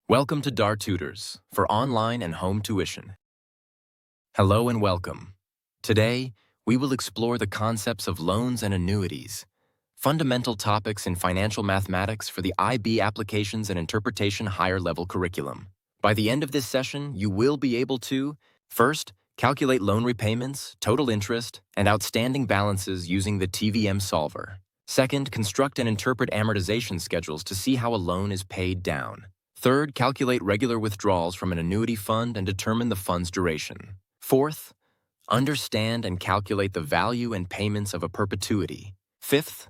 Welcome to DAR Tutors for online and home tuition. Hello and welcome. Today, we will explore the concepts of loans and annuities, fundamental topics in financial mathematics for the IB Applications and Interpretation Higher Level curriculum. By the end of this session, you will be able to, first, calculate loan repayments, total interest, and outstanding balances using the TVM solver. Second, construct and interpret amortization schedules to see how a loan is paid down. Third, calculate regular withdrawals from an annuity fund and determine the fund's duration. Fourth, understand and calculate the value and payments of a perpetuity. Fifth,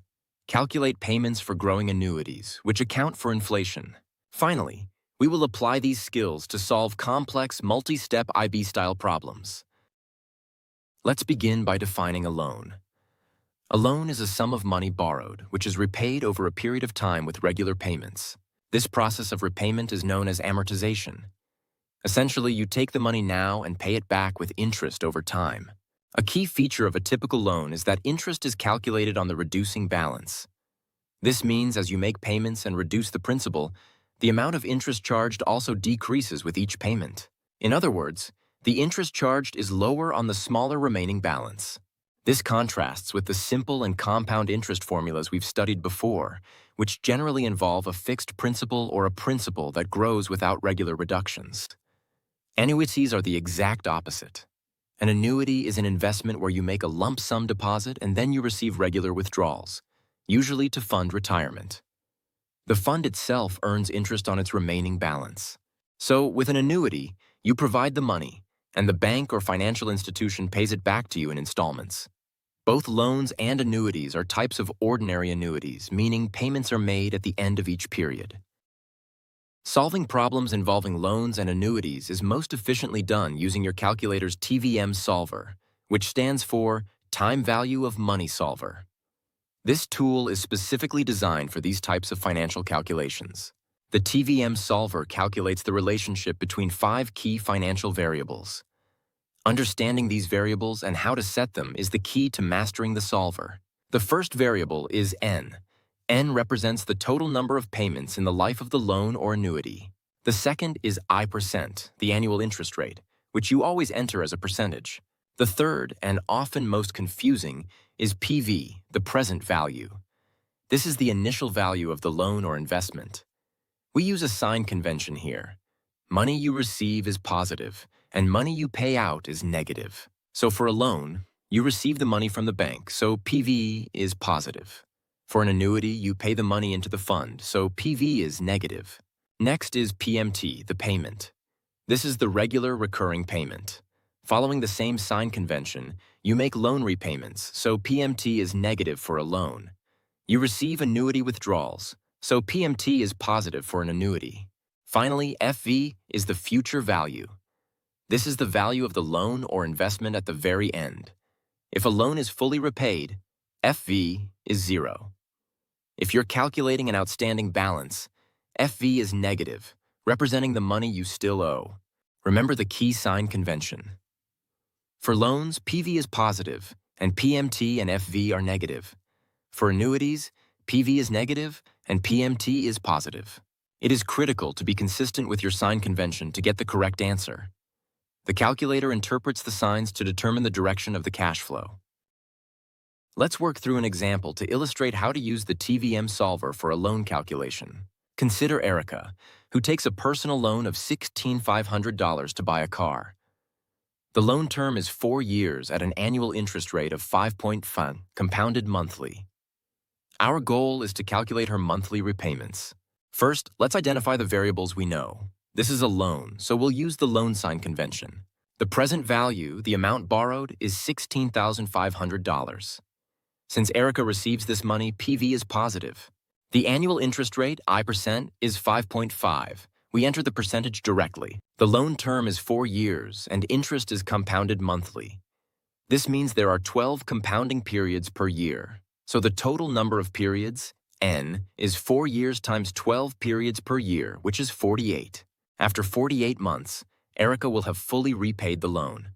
calculate payments for growing annuities, which account for inflation. Finally, we will apply these skills to solve complex multi-step IB-style problems. Let's begin by defining a loan. A loan is a sum of money borrowed, which is repaid over a period of time with regular payments. This process of repayment is known as amortization. Essentially, you take the money now and pay it back with interest over time. A key feature of a typical loan is that interest is calculated on the reducing balance. This means as you make payments and reduce the principal, the amount of interest charged also decreases with each payment. In other words, the interest charged is lower on the smaller remaining balance. This contrasts with the simple and compound interest formulas we've studied before, which generally involve a fixed principal or a principal that grows without regular reductions. Annuities are the exact opposite. An annuity is an investment where you make a lump sum deposit and then you receive regular withdrawals, usually to fund retirement. The fund itself earns interest on its remaining balance. So, with an annuity, you provide the money, and the bank or financial institution pays it back to you in installments. Both loans and annuities are types of ordinary annuities, meaning payments are made at the end of each period. Solving problems involving loans and annuities is most efficiently done using your calculator's TVM solver, which stands for Time Value of Money Solver. This tool is specifically designed for these types of financial calculations. The TVM solver calculates the relationship between 5 key financial variables. Understanding these variables and how to set them is the key to mastering the solver. The first variable is N. N represents the total number of payments in the life of the loan or annuity. The second is I%, the annual interest rate, which you always enter as a percentage. The third, and often most confusing, is PV, the present value. This is the initial value of the loan or investment. We use a sign convention here. Money you receive is positive, and money you pay out is negative. So for a loan, you receive the money from the bank, so PV is positive. For an annuity, you pay the money into the fund, so PV is negative. Next is PMT, the payment. This is the regular recurring payment. Following the same sign convention, you make loan repayments, so PMT is negative for a loan. You receive annuity withdrawals, so PMT is positive for an annuity. Finally, FV is the future value. This is the value of the loan or investment at the very end. If a loan is fully repaid, FV is 0. If you're calculating an outstanding balance, FV is negative, representing the money you still owe. Remember the key sign convention. For loans, PV is positive, and PMT and FV are negative. For annuities, PV is negative, and PMT is positive. It is critical to be consistent with your sign convention to get the correct answer. The calculator interprets the signs to determine the direction of the cash flow. Let's work through an example to illustrate how to use the TVM solver for a loan calculation. Consider Erica, who takes a personal loan of $16,500 to buy a car. The loan term is 4 years at an annual interest rate of 5.5, compounded monthly. Our goal is to calculate her monthly repayments. First, let's identify the variables we know. This is a loan, so we'll use the loan sign convention. The present value, the amount borrowed, is $16,500. Since Erica receives this money, PV is positive. The annual interest rate, I%, is 5.5. We enter the percentage directly. The loan term is 4 years, and interest is compounded monthly. This means there are 12 compounding periods per year. So the total number of periods, N, is 4 years times 12 periods per year, which is 48. After 48 months, Erica will have fully repaid the loan.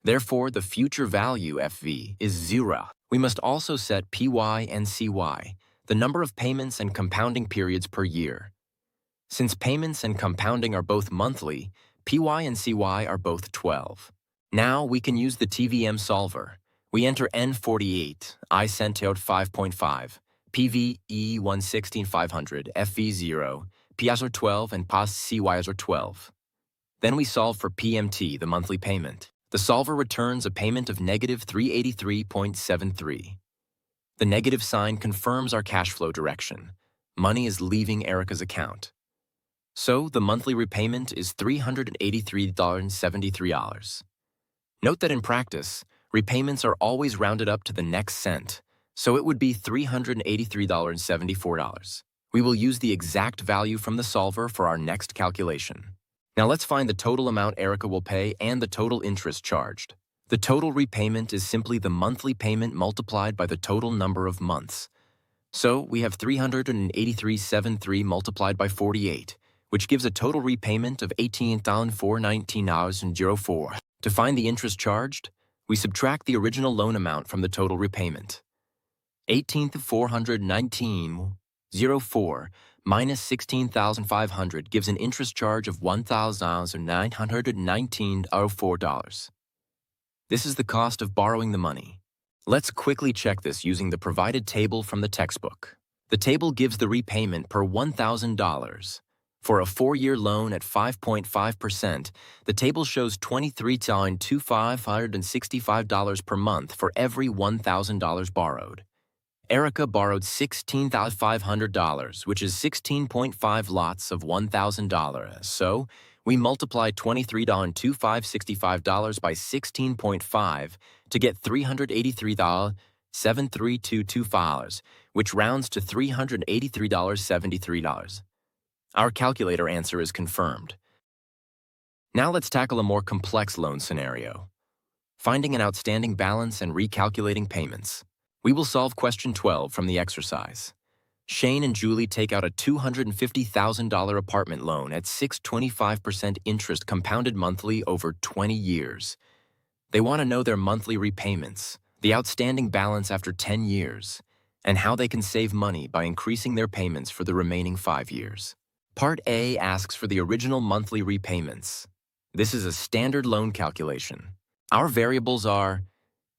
Therefore, the future value, FV, is 0. We must also set PY and CY, the number of payments and compounding periods per year. Since payments and compounding are both monthly, PY and CY are both 12. Now we can use the TVM solver. We enter N48, I sent out 5.5, PVE 16500, FV0, PIs are 12, and POS CYs are 12. Then we solve for PMT, the monthly payment. The solver returns a payment of negative 383.73. The negative sign confirms our cash flow direction. Money is leaving Erica's account. So the monthly repayment is $383.73. Note that in practice, repayments are always rounded up to the next cent, so it would be $383.74. We will use the exact value from the solver for our next calculation. Now let's find the total amount Erica will pay and the total interest charged. The total repayment is simply the monthly payment multiplied by the total number of months. So we have $383.73 multiplied by 48, which gives a total repayment of $18,419.04. To find the interest charged, we subtract the original loan amount from the total repayment. $18,419.04 minus $16,500 gives an interest charge of $1,919.04. This is the cost of borrowing the money. Let's quickly check this using the provided table from the textbook. The table gives the repayment per $1,000. For a 4-year loan at 5.5%, the table shows $23,565 per month for every $1,000 borrowed. Erica borrowed $16,500, which is 16.5 lots of $1,000. So we multiply $23,265 by 16.5 to get $383,73225, which rounds to $383.73. Our calculator answer is confirmed. Now let's tackle a more complex loan scenario. Finding an outstanding balance and recalculating payments. We will solve question 12 from the exercise. Shane and Julie take out a $250,000 apartment loan at 6.25% interest compounded monthly over 20 years. They want to know their monthly repayments, the outstanding balance after 10 years, and how they can save money by increasing their payments for the remaining 5 years. Part A asks for the original monthly repayments. This is a standard loan calculation. Our variables are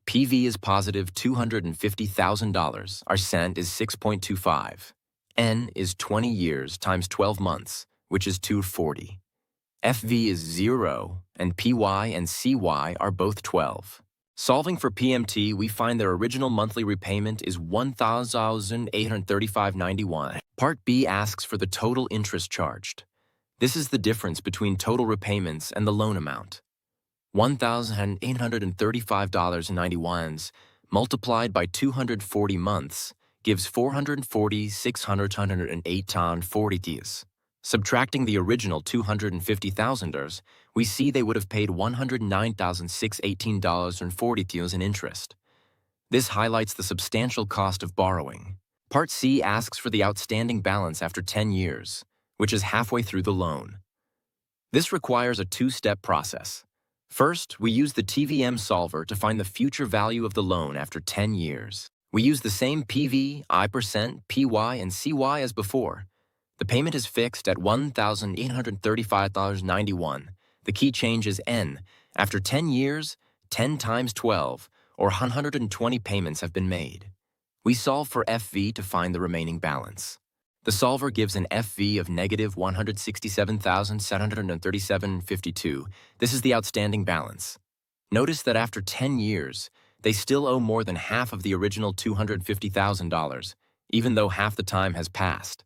PV is positive $250,000. Our cent is 6.25. N is 20 years times 12 months, which is 240. FV is 0, and PY and CY are both 12. Solving for PMT, we find their original monthly repayment is $1,835.91. Part B asks for the total interest charged. This is the difference between total repayments and the loan amount. $1,835.91 multiplied by 240 months gives $440,608.40. Subtracting the original $250,000, we see they would have paid $109,618.40 in interest. This highlights the substantial cost of borrowing. Part C asks for the outstanding balance after 10 years, which is halfway through the loan. This requires a two-step process. First, we use the TVM solver to find the future value of the loan after 10 years. We use the same PV, I%, PY, and CY as before. The payment is fixed at $1,835.91. The key change is N. After 10 years, 10 times 12, or 120 payments have been made. We solve for FV to find the remaining balance. The solver gives an FV of negative $167,737.52. This is the outstanding balance. Notice that after 10 years, they still owe more than half of the original $250,000, even though half the time has passed.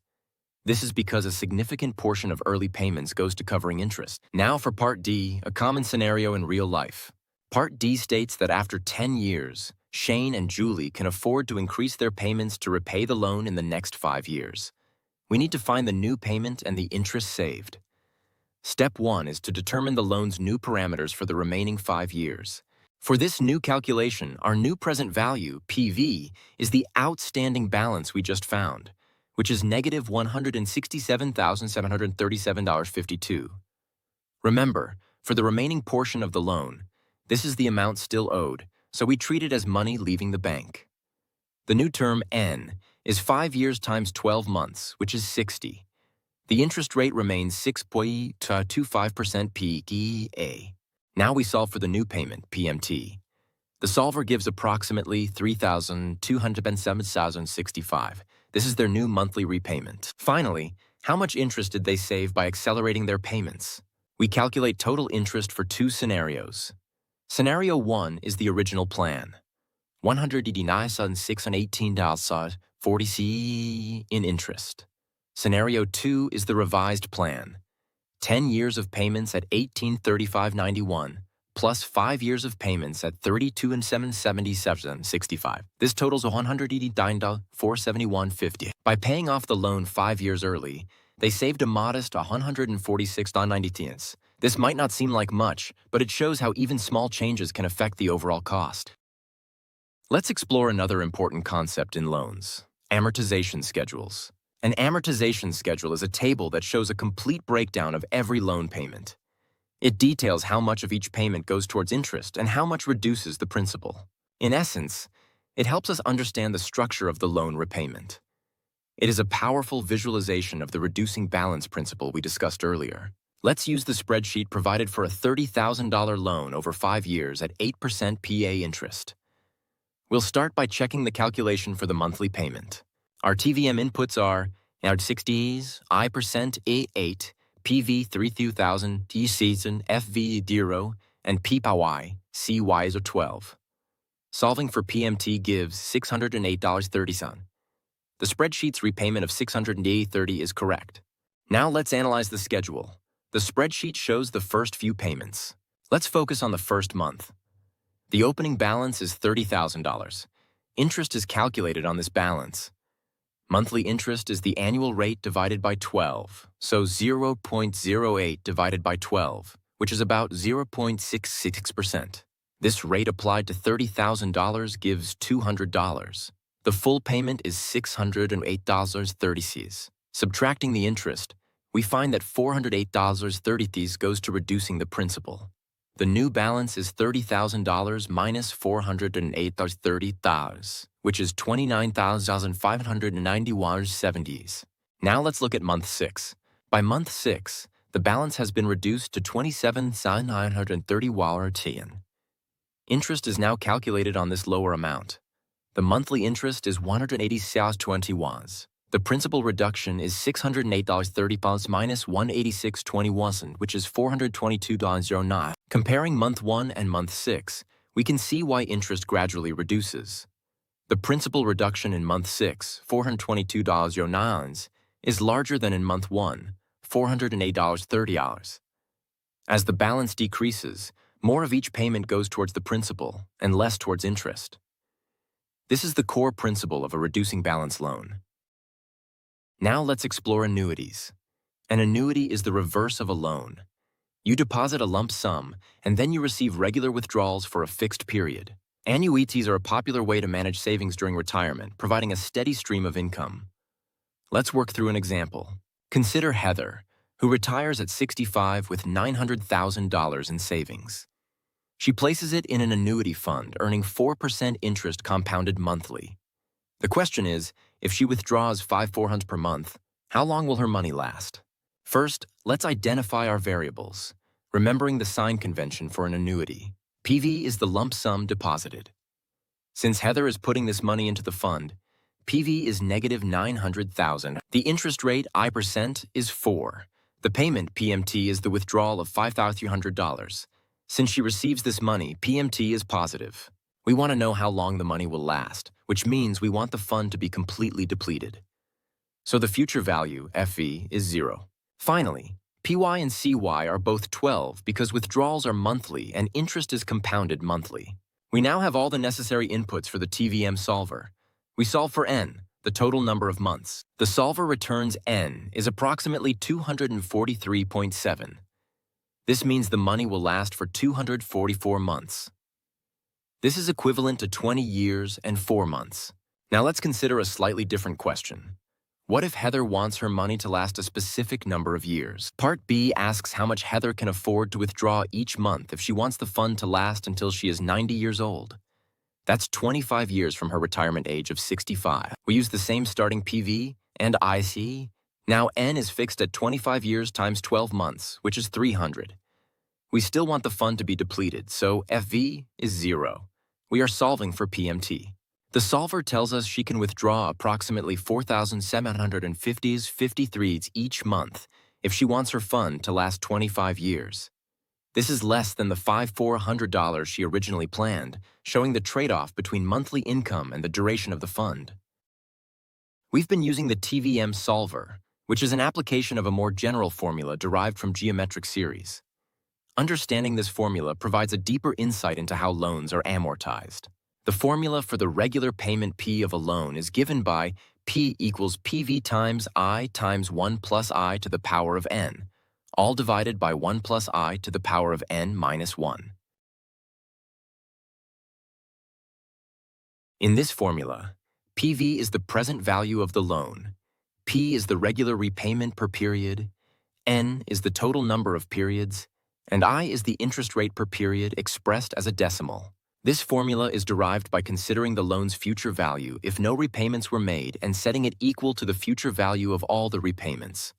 This is because a significant portion of early payments goes to covering interest. Now for Part D, a common scenario in real life. Part D states that after 10 years, Shane and Julie can afford to increase their payments to repay the loan in the next 5 years. We need to find the new payment and the interest saved. Step 1 is to determine the loan's new parameters for the remaining 5 years. For this new calculation, our new present value, PV, is the outstanding balance we just found, which is negative $167,737.52. Remember, for the remaining portion of the loan, this is the amount still owed, so we treat it as money leaving the bank. The new term N is 5 years times 12 months, which is 60. The interest rate remains 6.25% PEA. Now we solve for the new payment, PMT. The solver gives approximately $3,207,065. This is their new monthly repayment. Finally, how much interest did they save by accelerating their payments? We calculate total interest for two scenarios. Scenario 1 is the original plan. $189,618.40 in interest. Scenario 2 is the revised plan. 10 years of payments at $1835.91, plus 5 years of payments at $32,777.65. This totals $189,471.50. By paying off the loan 5 years early, they saved a modest $146.90. This might not seem like much, but it shows how even small changes can affect the overall cost. Let's explore another important concept in loans: amortization schedules. An amortization schedule is a table that shows a complete breakdown of every loan payment. It details how much of each payment goes towards interest and how much reduces the principal. In essence, it helps us understand the structure of the loan repayment. It is a powerful visualization of the reducing balance principle we discussed earlier. Let's use the spreadsheet provided for a $30,000 loan over 5 years at 8% PA interest. We'll start by checking the calculation for the monthly payment. Our TVM inputs are now 60s, I% A8, PV 3000, T season, FV 0, and PPY, CY is a 12. Solving for PMT gives $608.30. The spreadsheet's repayment of $608.30 is correct. Now let's analyze the schedule. The spreadsheet shows the first few payments. Let's focus on the first month. The opening balance is $30,000. Interest is calculated on this balance. Monthly interest is the annual rate divided by 12, so 0.08 divided by 12, which is about 0.66%. This rate applied to $30,000 gives $200. The full payment is $608.30. Subtracting the interest, we find that $408.30 goes to reducing the principal. The new balance is $30,000 minus $408.30, which is $29,591.70. Now let's look at month 6. By month 6, the balance has been reduced to $27,930. Interest is now calculated on this lower amount. The monthly interest is $186.20. The principal reduction is $608.30 minus $186.21, which is $422.09. Comparing month 1 and month 6, we can see why interest gradually reduces. The principal reduction in month 6, $422.09, is larger than in month 1, $408.30. As the balance decreases, more of each payment goes towards the principal and less towards interest. This is the core principle of a reducing balance loan. Now let's explore annuities. An annuity is the reverse of a loan. You deposit a lump sum, and then you receive regular withdrawals for a fixed period. Annuities are a popular way to manage savings during retirement, providing a steady stream of income. Let's work through an example. Consider Heather, who retires at 65 with $900,000 in savings. She places it in an annuity fund, earning 4% interest compounded monthly. The question is, if she withdraws $5,400 per month, how long will her money last? First, let's identify our variables, remembering the sign convention for an annuity. PV is the lump sum deposited. Since Heather is putting this money into the fund, PV is negative $900,000. The interest rate, I%, is 4. The payment, PMT, is the withdrawal of $5,300. Since she receives this money, PMT is positive. We want to know how long the money will last, which means we want the fund to be completely depleted. So the future value, FV, is 0. Finally, PY and CY are both 12 because withdrawals are monthly and interest is compounded monthly. We now have all the necessary inputs for the TVM solver. We solve for N, the total number of months. The solver returns N is approximately 243.7. This means the money will last for 244 months. This is equivalent to 20 years and 4 months. Now let's consider a slightly different question. What if Heather wants her money to last a specific number of years? Part B asks how much Heather can afford to withdraw each month if she wants the fund to last until she is 90 years old. That's 25 years from her retirement age of 65. We use the same starting PV and IC, Now N is fixed at 25 years times 12 months, which is 300. We still want the fund to be depleted, so FV is 0. We are solving for PMT. The solver tells us she can withdraw approximately 4,750s 53s each month if she wants her fund to last 25 years. This is less than the $5,400 she originally planned, showing the trade-off between monthly income and the duration of the fund. We've been using the TVM solver, which is an application of a more general formula derived from geometric series. Understanding this formula provides a deeper insight into how loans are amortized. The formula for the regular payment P of a loan is given by P equals PV times I times 1 plus I to the power of n, all divided by 1 plus I to the power of n minus 1. In this formula, PV is the present value of the loan, P is the regular repayment per period, n is the total number of periods, and I is the interest rate per period expressed as a decimal. This formula is derived by considering the loan's future value if no repayments were made and setting it equal to the future value of all the repayments.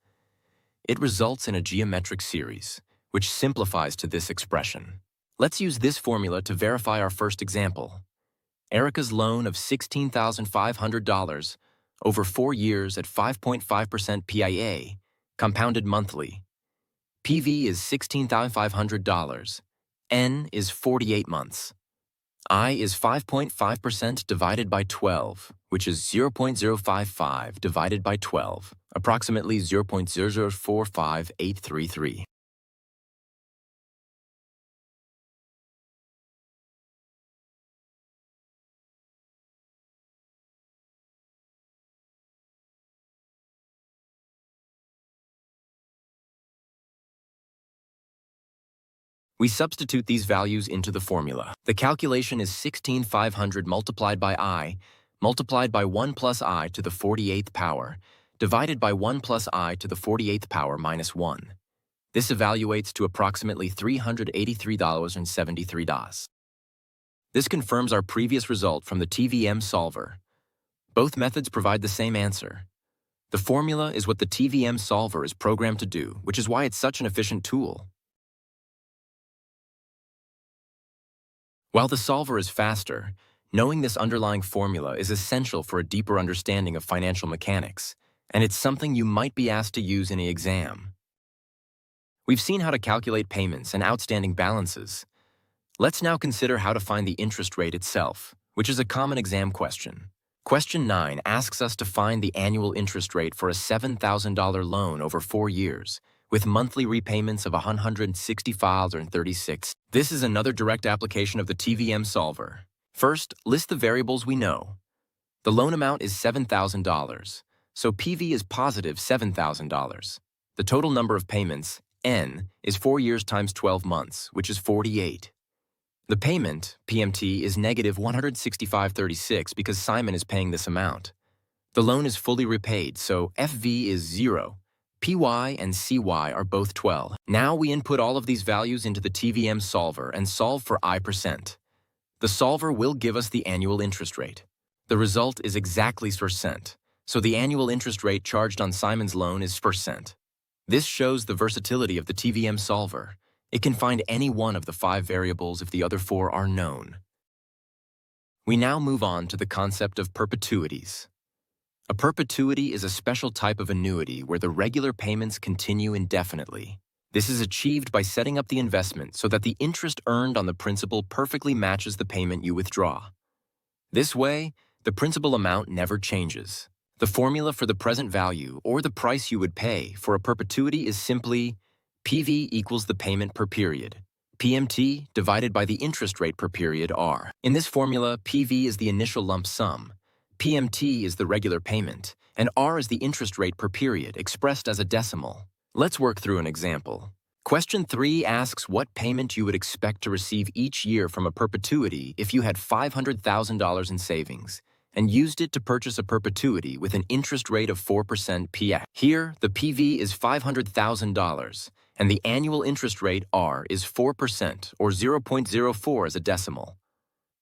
It results in a geometric series, which simplifies to this expression. Let's use this formula to verify our first example. Erica's loan of $16,500 over 4 years at 5.5% PIA, compounded monthly. PV is $16,500. N is 48 months. I is 5.5% divided by 12, which is 0.055 divided by 12, approximately 0.0045833. We substitute these values into the formula. The calculation is 16,500 multiplied by I, multiplied by 1 plus I to the 48th power, divided by 1 plus I to the 48th power minus 1. This evaluates to approximately $383.73. This confirms our previous result from the TVM solver. Both methods provide the same answer. The formula is what the TVM solver is programmed to do, which is why it's such an efficient tool. While the solver is faster, knowing this underlying formula is essential for a deeper understanding of financial mechanics, and it's something you might be asked to use in an exam. We've seen how to calculate payments and outstanding balances. Let's now consider how to find the interest rate itself, which is a common exam question. Question 9 asks us to find the annual interest rate for a $7,000 loan over 4 years, with monthly repayments of $165.36. This is another direct application of the TVM solver. First, list the variables we know. The loan amount is $7,000, so PV is positive $7,000. The total number of payments, N, is 4 years times 12 months, which is 48. The payment, PMT, is negative $165.36 because Simon is paying this amount. The loan is fully repaid, so FV is 0. PY and CY are both 12. Now we input all of these values into the TVM solver and solve for I%. The solver will give us the annual interest rate. The result is exactly %, so the annual interest rate charged on Simon's loan is %. This shows the versatility of the TVM solver. It can find any one of the 5 variables if the other 4 are known. We now move on to the concept of perpetuities. A perpetuity is a special type of annuity where the regular payments continue indefinitely. This is achieved by setting up the investment so that the interest earned on the principal perfectly matches the payment you withdraw. This way, the principal amount never changes. The formula for the present value, or the price you would pay, for a perpetuity is simply PV equals the payment per period. PMT divided by the interest rate per period, R. In this formula, PV is the initial lump sum, PMT is the regular payment, and R is the interest rate per period, expressed as a decimal. Let's work through an example. Question 3 asks what payment you would expect to receive each year from a perpetuity if you had $500,000 in savings and used it to purchase a perpetuity with an interest rate of 4% PX. Here, the PV is $500,000, and the annual interest rate, R, is 4%, or 0.04 as a decimal.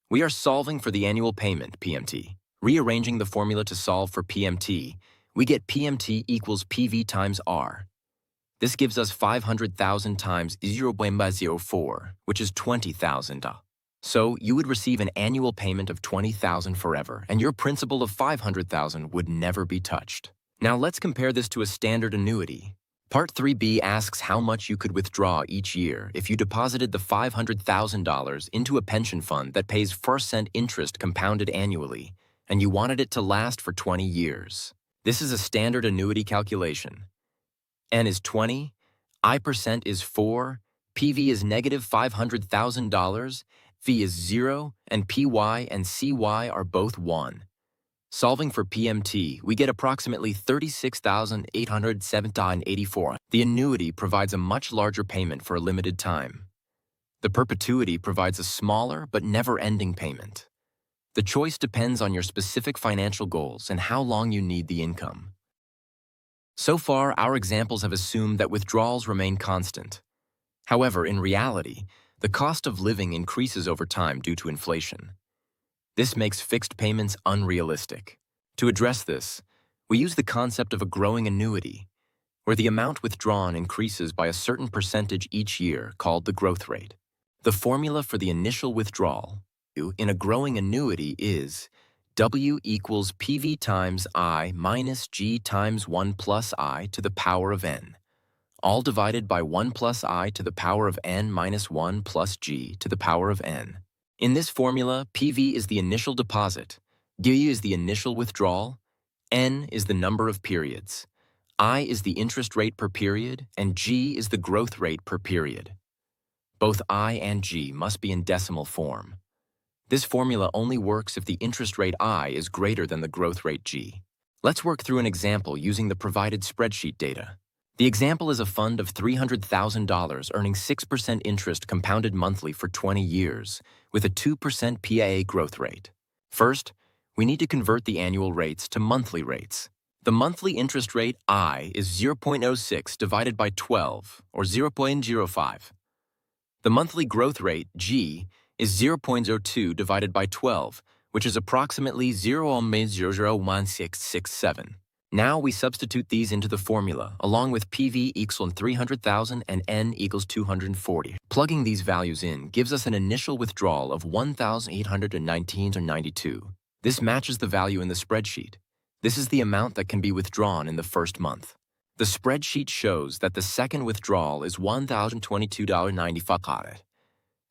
We are solving for the annual payment, PMT. Rearranging the formula to solve for PMT, we get PMT equals PV times R. This gives us 500,000 times 0.04, which is 20,000. So you would receive an annual payment of 20,000 forever, and your principal of 500,000 would never be touched. Now let's compare this to a standard annuity. Part 3B asks how much you could withdraw each year if you deposited the $500,000 into a pension fund that pays 4% interest compounded annually, and you wanted it to last for 20 years. This is a standard annuity calculation. N is 20, I% is 4, PV is negative $500,000, V is 0, and PY and CY are both 1. Solving for PMT, we get approximately $36,807.84. The annuity provides a much larger payment for a limited time. The perpetuity provides a smaller but never-ending payment. The choice depends on your specific financial goals and how long you need the income. So far, our examples have assumed that withdrawals remain constant. However, in reality, the cost of living increases over time due to inflation. This makes fixed payments unrealistic. To address this, we use the concept of a growing annuity, where the amount withdrawn increases by a certain percentage each year, called the growth rate. The formula for the initial withdrawal in a growing annuity is W equals PV times I minus G times 1 plus I to the power of N, all divided by 1 plus I to the power of N minus 1 plus G to the power of N. In this formula, PV is the initial deposit, G is the initial withdrawal, N is the number of periods, I is the interest rate per period, and G is the growth rate per period. Both I and G must be in decimal form. This formula only works if the interest rate I is greater than the growth rate G. Let's work through an example using the provided spreadsheet data. The example is a fund of $300,000 earning 6% interest compounded monthly for 20 years, with a 2% PAA growth rate. First, we need to convert the annual rates to monthly rates. The monthly interest rate I is 0.06 divided by 12, or 0.05. The monthly growth rate G is 0.02 divided by 12, which is approximately 0.001667. Now we substitute these into the formula, along with PV equals 300,000 and N equals 240. Plugging these values in gives us an initial withdrawal of $1,819.92. This matches the value in the spreadsheet. This is the amount that can be withdrawn in the first month. The spreadsheet shows that the second withdrawal is $1,022.95.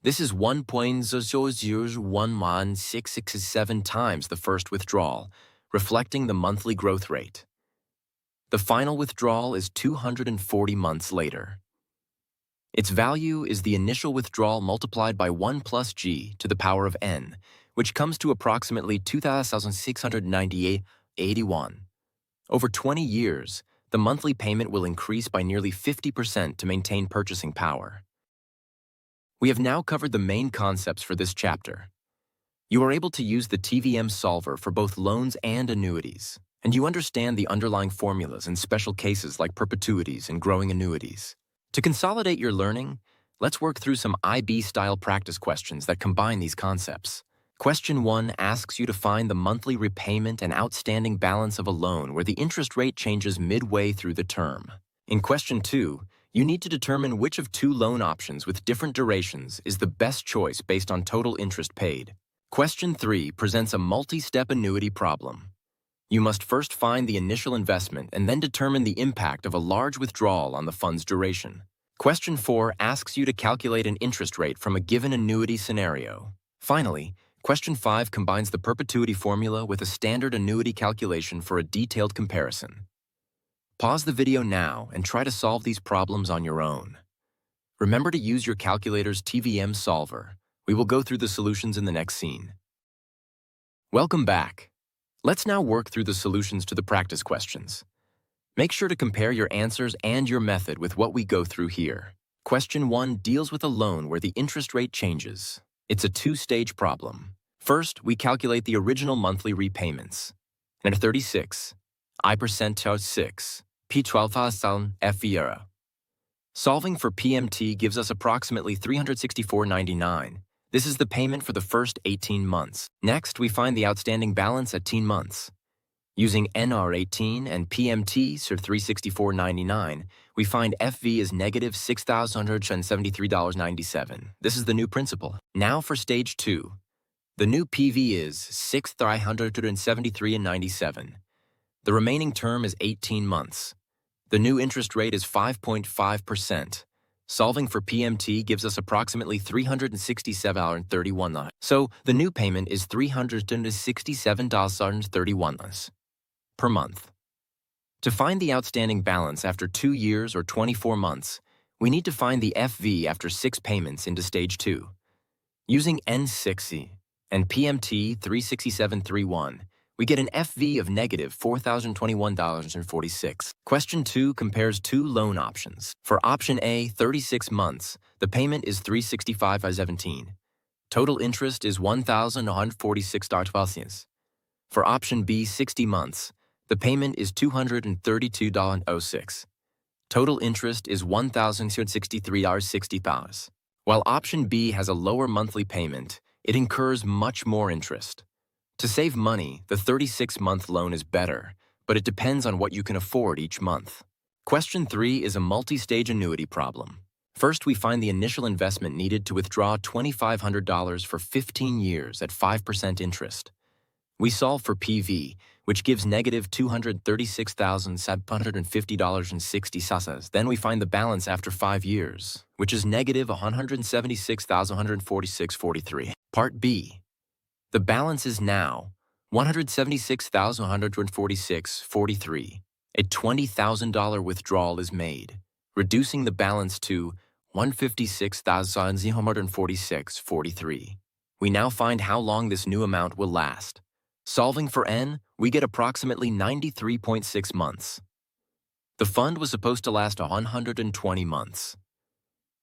This is 1.0011667 times the first withdrawal, reflecting the monthly growth rate. The final withdrawal is 240 months later. Its value is the initial withdrawal multiplied by 1 plus G to the power of N, which comes to approximately 2,698.81. Over 20 years, the monthly payment will increase by nearly 50% to maintain purchasing power. We have now covered the main concepts for this chapter. You are able to use the TVM solver for both loans and annuities, and you understand the underlying formulas in special cases like perpetuities and growing annuities. To consolidate your learning, let's work through some IB-style practice questions that combine these concepts. Question 1 asks you to find the monthly repayment and outstanding balance of a loan where the interest rate changes midway through the term. In question 2, you need to determine which of two loan options with different durations is the best choice based on total interest paid. Question 3 presents a multi-step annuity problem. You must first find the initial investment and then determine the impact of a large withdrawal on the fund's duration. Question 4 asks you to calculate an interest rate from a given annuity scenario. Finally, question 5 combines the perpetuity formula with a standard annuity calculation for a detailed comparison. Pause the video now and try to solve these problems on your own. Remember to use your calculator's TVM solver. We will go through the solutions in the next scene. Welcome back. Let's now work through the solutions to the practice questions. Make sure to compare your answers and your method with what we go through here. Question 1 deals with a loan where the interest rate changes. It's a two-stage problem. First, we calculate the original monthly repayments. And at 36, I% 6. P12,000 F0. Solving for PMT gives us approximately $364.99. This is the payment for the first 18 months. Next, we find the outstanding balance at 10 months. Using NR18 and PMT SIR 364.99, we find FV is negative $6,173.97. This is the new principal. Now for stage 2. The new PV is $6,373.97. The remaining term is 18 months. The new interest rate is 5.5%. Solving for PMT gives us approximately $367.31. So the new payment is $367.31 per month. To find the outstanding balance after 2 years or 24 months, we need to find the FV after 6 payments into stage 2. Using N60 and PMT 367.31, we get an FV of negative $4,021.46. Question 2 compares 2 loan options. For option A, 36 months, the payment is $365.17. Total interest is $1,146.12. For option B, 60 months, the payment is $232.06. Total interest is $1,063.60. While option B has a lower monthly payment, it incurs much more interest. To save money, the 36-month loan is better, but it depends on what you can afford each month. Question 3 is a multi-stage annuity problem. First, we find the initial investment needed to withdraw $2,500 for 15 years at 5% interest. We solve for PV, which gives negative $236,750.60. Then we find the balance after 5 years, which is negative $176,146.43. Part B. The balance is now $176,146.43. A $20,000 withdrawal is made, reducing the balance to $156,146.43. We now find how long this new amount will last. Solving for N, we get approximately 93.6 months. The fund was supposed to last 120 months.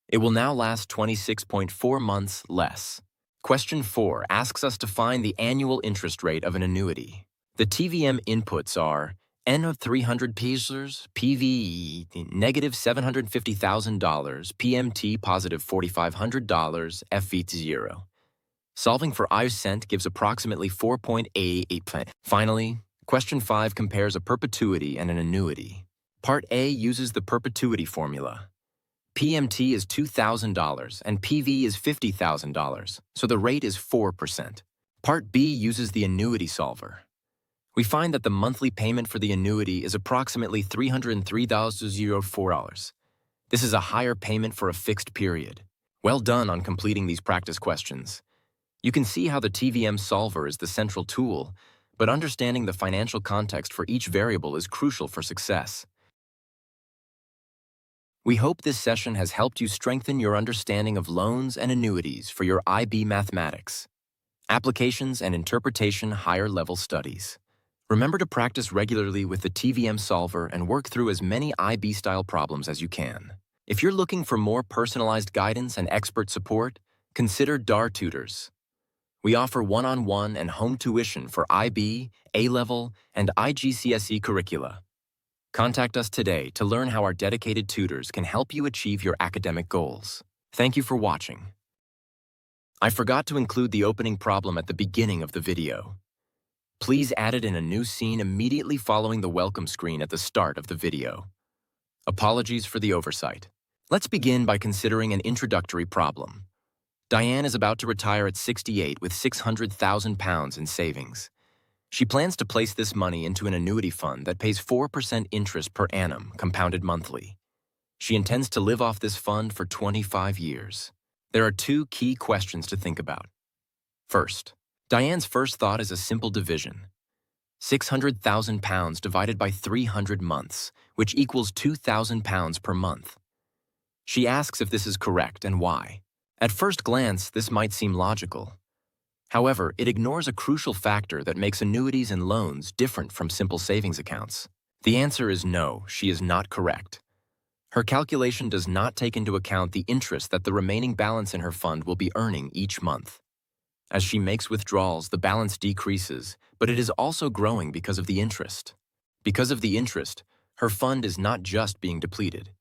It will now last 26.4 months less. Question 4 asks us to find the annual interest rate of an annuity. The TVM inputs are N of 300 pesos, PV negative $750,000, PMT positive $4,500, FV to 0. Solving for I% gives approximately 4.88. Finally, question 5 compares a perpetuity and an annuity. Part A uses the perpetuity formula. PMT is $2,000 and PV is $50,000, so the rate is 4%. Part B uses the annuity solver. We find that the monthly payment for the annuity is approximately $303.04. This is a higher payment for a fixed period. Well done on completing these practice questions. You can see how the TVM solver is the central tool, but understanding the financial context for each variable is crucial for success. We hope this session has helped you strengthen your understanding of loans and annuities for your IB mathematics, applications and interpretation higher level studies. Remember to practice regularly with the TVM solver and work through as many IB-style problems as you can. If you're looking for more personalized guidance and expert support, consider DAR Tutors. We offer one-on-one and home tuition for IB, A-Level, and IGCSE curricula. Contact us today to learn how our dedicated tutors can help you achieve your academic goals. Thank you for watching. I forgot to include the opening problem at the beginning of the video. Please add it in a new scene immediately following the welcome screen at the start of the video. Apologies for the oversight. Let's begin by considering an introductory problem. Diane is about to retire at 68 with £600,000 in savings. She plans to place this money into an annuity fund that pays 4% interest per annum, compounded monthly. She intends to live off this fund for 25 years. There are 2 key questions to think about. First, Diane's first thought is a simple division. £600,000 divided by 300 months, which equals £2,000 per month. She asks if this is correct and why. At first glance, this might seem logical. However, it ignores a crucial factor that makes annuities and loans different from simple savings accounts. The answer is no, she is not correct. Her calculation does not take into account the interest that the remaining balance in her fund will be earning each month. As she makes withdrawals, the balance decreases, but it is also growing because of the interest. Because of the interest, her fund is not just being depleted.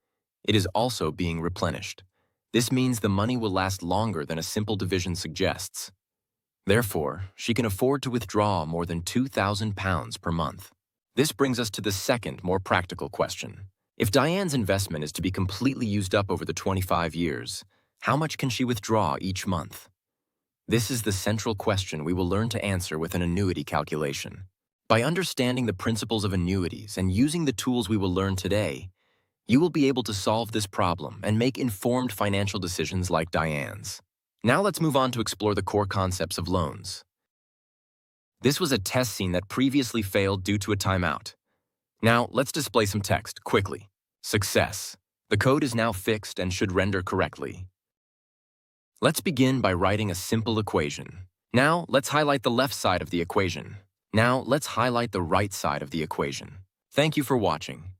It is also being replenished. This means the money will last longer than a simple division suggests. Therefore, she can afford to withdraw more than £2,000 per month. This brings us to the second, more practical question. If Diane's investment is to be completely used up over the 25 years, how much can she withdraw each month? This is the central question we will learn to answer with an annuity calculation. By understanding the principles of annuities and using the tools we will learn today, you will be able to solve this problem and make informed financial decisions like Diane's. Now let's move on to explore the core concepts of loans. This was a test scene that previously failed due to a timeout. Now let's display some text quickly. Success. The code is now fixed and should render correctly. Let's begin by writing a simple equation. Now let's highlight the left side of the equation. Now let's highlight the right side of the equation. Thank you for watching.